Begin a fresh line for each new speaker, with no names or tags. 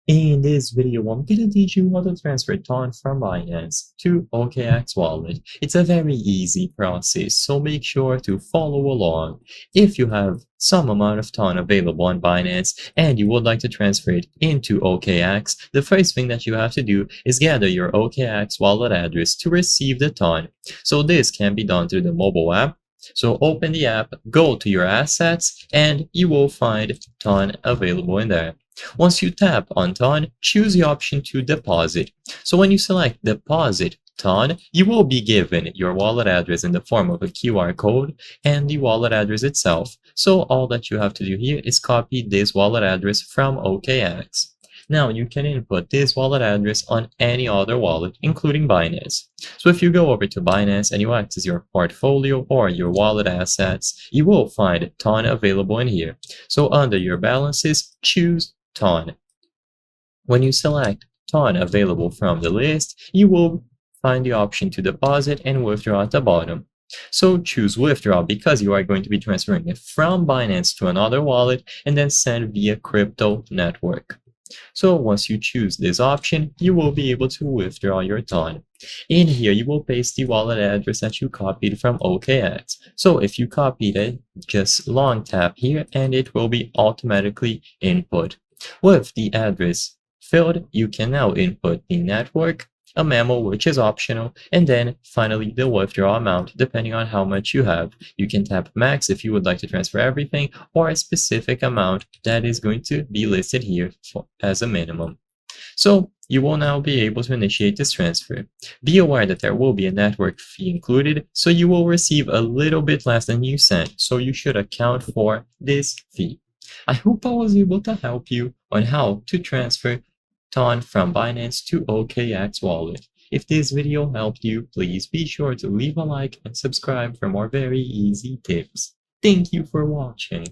In this video, I'm going to teach you how to transfer TON from Binance to OKX wallet. It's a very easy process, so make sure to follow along. If you have some amount of TON available on Binance and you would like to transfer it into OKX, the first thing that you have to do is gather your OKX wallet address to receive the TON. So this can be done through the mobile app. So open the app, go to your assets, and you will find TON available in there. Once you tap on TON, choose the option to deposit. So when you select deposit TON, you will be given your wallet address in the form of a QR code and the wallet address itself. So all that you have to do here is copy this wallet address from OKX. Now you can input this wallet address on any other wallet, including Binance. So if you go over to Binance and you access your portfolio or your wallet assets, you will find TON available in here. So under your balances, choose TON. When you select TON available from the list, you will find the option to deposit and withdraw at the bottom. So choose withdraw because you are going to be transferring it from Binance to another wallet and then send via crypto network. So once you choose this option, you will be able to withdraw your TON. In here, you will paste the wallet address that you copied from OKX. So if you copied it, just long tap here and it will be automatically input. With the address filled, you can now input the network, a memo which is optional, and then finally the withdrawal amount depending on how much you have. You can tap max if you would like to transfer everything or a specific amount that is going to be listed here as a minimum. So you will now be able to initiate this transfer. Be aware that there will be a network fee included, so you will receive a little bit less than you sent, so you should account for this fee. I hope I was able to help you on how to transfer TON from Binance to OKX wallet. If this video helped you, please be sure to leave a like and subscribe for more very easy tips. Thank you for watching.